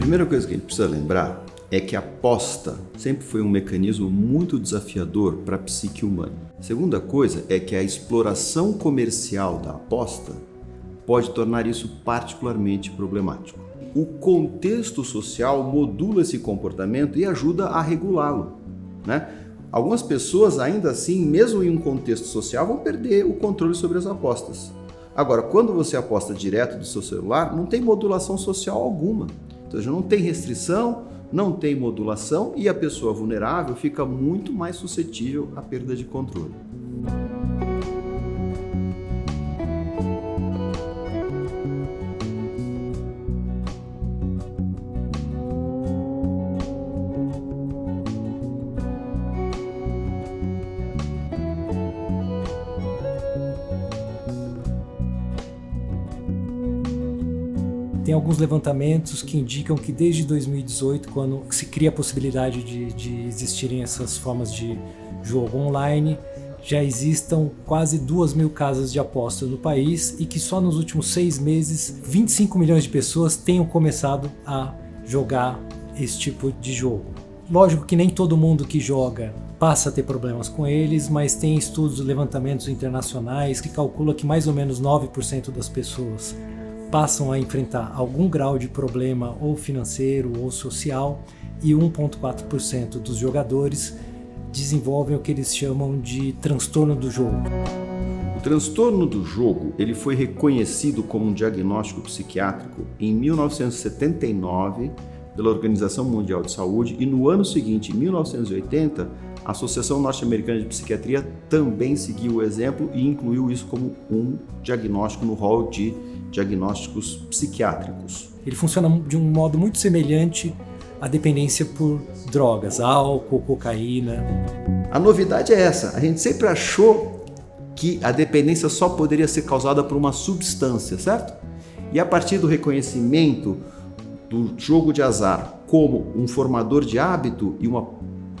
primeira coisa que a gente precisa lembrar é que a aposta sempre foi um mecanismo muito desafiador para a psique humana. A segunda coisa é que a exploração comercial da aposta pode tornar isso particularmente problemático. O contexto social modula esse comportamento e ajuda a regulá-lo, né? Algumas pessoas, ainda assim, mesmo em um contexto social, vão perder o controle sobre as apostas. Agora, quando você aposta direto do seu celular, não tem modulação social alguma. Ou seja, não tem restrição, não tem modulação e a pessoa vulnerável fica muito mais suscetível à perda de controle. Tem alguns levantamentos que indicam que desde 2018, quando se cria a possibilidade de existirem essas formas de jogo online, já existam quase 2.000 casas de apostas no país e que só nos últimos 6 meses, 25 milhões de pessoas tenham começado a jogar esse tipo de jogo. Lógico que nem todo mundo que joga passa a ter problemas com eles, mas tem estudos, levantamentos internacionais que calculam que mais ou menos 9% das pessoas passam a enfrentar algum grau de problema ou financeiro ou social e 1,4% dos jogadores desenvolvem o que eles chamam de transtorno do jogo. O transtorno do jogo ele foi reconhecido como um diagnóstico psiquiátrico em 1979 pela Organização Mundial de Saúde e no ano seguinte, em 1980, a Associação Norte-Americana de Psiquiatria também seguiu o exemplo e incluiu isso como um diagnóstico no rol de diagnósticos psiquiátricos. Ele funciona de um modo muito semelhante à dependência por drogas, álcool, cocaína. A novidade é essa, a gente sempre achou que a dependência só poderia ser causada por uma substância, certo? E a partir do reconhecimento do jogo de azar como um formador de hábito e uma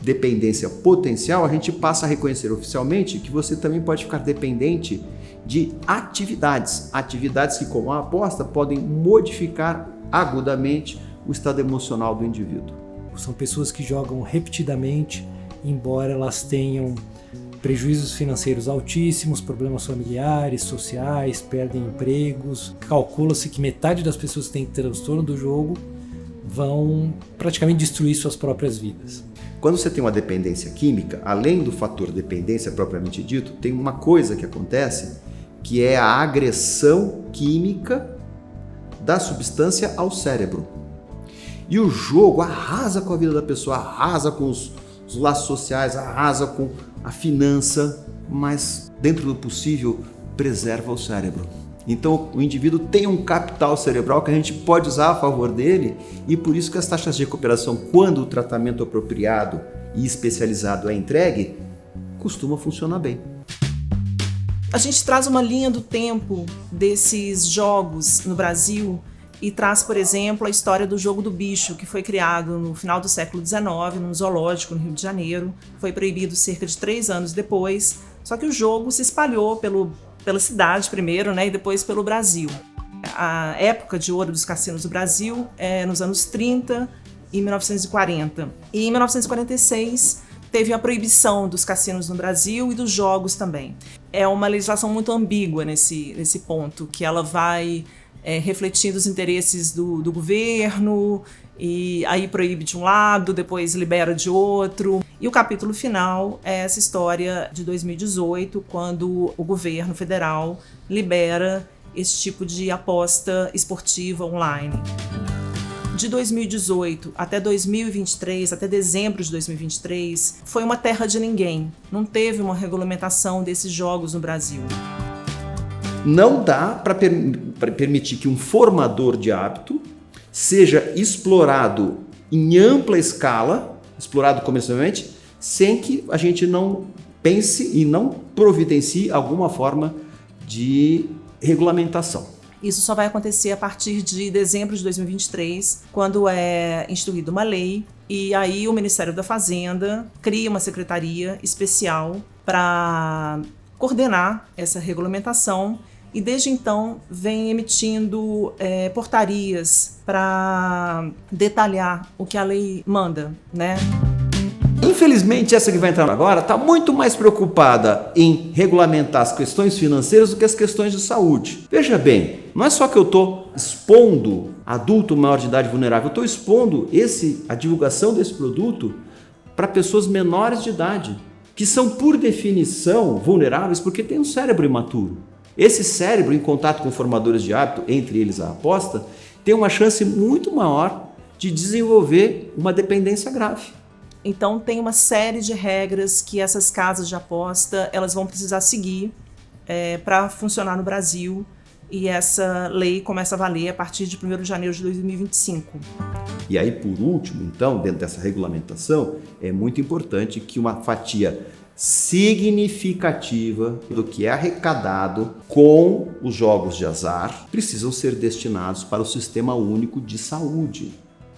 dependência potencial, a gente passa a reconhecer oficialmente que você também pode ficar dependente de atividades que, como a aposta, podem modificar agudamente o estado emocional do indivíduo. São pessoas que jogam repetidamente, embora elas tenham prejuízos financeiros altíssimos, problemas familiares, sociais, perdem empregos. Calcula-se que metade das pessoas que têm transtorno do jogo vão praticamente destruir suas próprias vidas. Quando você tem uma dependência química, além do fator dependência propriamente dito, tem uma coisa que acontece que é a agressão química da substância ao cérebro. E o jogo arrasa com a vida da pessoa, arrasa com os laços sociais, arrasa com a finança, mas dentro do possível preserva o cérebro. Então o indivíduo tem um capital cerebral que a gente pode usar a favor dele e por isso que as taxas de recuperação, quando o tratamento apropriado e especializado é entregue, costuma funcionar bem. A gente traz uma linha do tempo desses jogos no Brasil e traz, por exemplo, a história do jogo do bicho, que foi criado no final do século XIX, num zoológico no Rio de Janeiro. Foi proibido cerca de 3 anos depois, só que o jogo se espalhou pela cidade primeiro, né, e depois pelo Brasil. A época de ouro dos cassinos do Brasil é nos anos 30 e 1940. E em 1946 teve a proibição dos cassinos no Brasil e dos jogos também. É uma legislação muito ambígua nesse ponto, que ela vai refletindo os interesses do governo, e aí proíbe de um lado, depois libera de outro. E o capítulo final é essa história de 2018, quando o governo federal libera esse tipo de aposta esportiva online. De 2018 até 2023, até dezembro de 2023, foi uma terra de ninguém. Não teve uma regulamentação desses jogos no Brasil. Não dá para permitir que um formador de hábito seja explorado em ampla escala, explorado comercialmente, sem que a gente não pense e não providencie alguma forma de regulamentação. Isso só vai acontecer a partir de dezembro de 2023, quando é instituída uma lei, e aí o Ministério da Fazenda cria uma secretaria especial para coordenar essa regulamentação e desde então vem emitindo portarias para detalhar o que a lei manda, né? Infelizmente, essa que vai entrar agora está muito mais preocupada em regulamentar as questões financeiras do que as questões de saúde. Veja bem, não é só que eu estou expondo adulto maior de idade vulnerável, eu estou expondo a divulgação desse produto para pessoas menores de idade, que são, por definição, vulneráveis porque têm um cérebro imaturo. Esse cérebro, em contato com formadores de hábito, entre eles a aposta, tem uma chance muito maior de desenvolver uma dependência grave. Então tem uma série de regras que essas casas de aposta elas vão precisar seguir para funcionar no Brasil, e essa lei começa a valer a partir de 1º de janeiro de 2025. E aí, por último, então, dentro dessa regulamentação, é muito importante que uma fatia significativa do que é arrecadado com os jogos de azar precisam ser destinados para o Sistema Único de Saúde.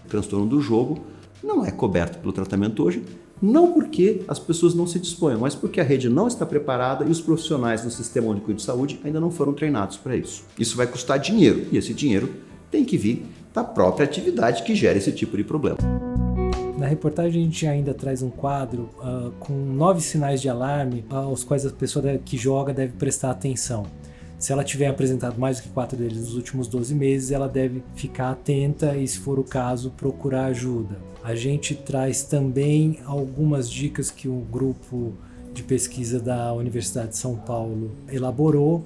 O transtorno do jogo não é coberto pelo tratamento hoje, não porque as pessoas não se disponham, mas porque a rede não está preparada e os profissionais do Sistema Único de Saúde ainda não foram treinados para isso. Isso vai custar dinheiro, e esse dinheiro tem que vir da própria atividade que gera esse tipo de problema. Na reportagem a gente ainda traz um quadro com 9 sinais de alarme aos quais a pessoa que joga deve prestar atenção. Se ela tiver apresentado mais do que 4 deles nos últimos 12 meses, ela deve ficar atenta e, se for o caso, procurar ajuda. A gente traz também algumas dicas que um grupo de pesquisa da Universidade de São Paulo elaborou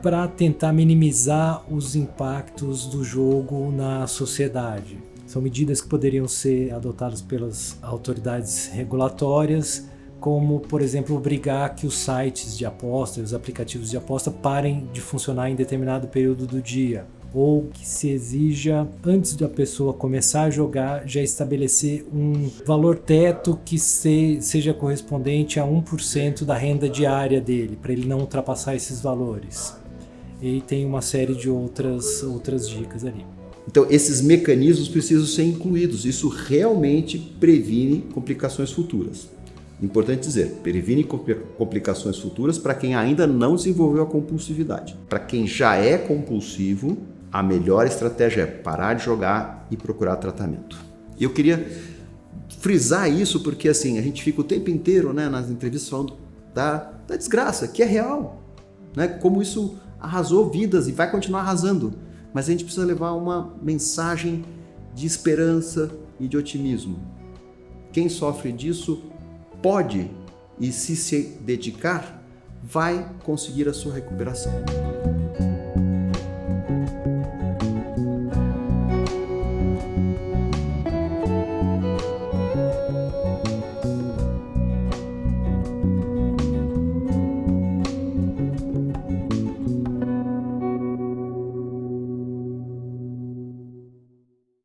para tentar minimizar os impactos do jogo na sociedade. São medidas que poderiam ser adotadas pelas autoridades regulatórias, como, por exemplo, obrigar que os sites de aposta e os aplicativos de aposta parem de funcionar em determinado período do dia, ou que se exija, antes da pessoa começar a jogar, já estabelecer um valor teto que seja correspondente a 1% da renda diária dele, para ele não ultrapassar esses valores. E tem uma série de outras dicas ali. Então, esses mecanismos precisam ser incluídos. Isso realmente previne complicações futuras. Importante dizer, previne complicações futuras para quem ainda não desenvolveu a compulsividade. Para quem já é compulsivo, a melhor estratégia é parar de jogar e procurar tratamento. E eu queria frisar isso porque assim, a gente fica o tempo inteiro, né, nas entrevistas falando da desgraça, que é real, né, como isso arrasou vidas e vai continuar arrasando. Mas a gente precisa levar uma mensagem de esperança e de otimismo. Quem sofre disso pode, e se dedicar, vai conseguir a sua recuperação.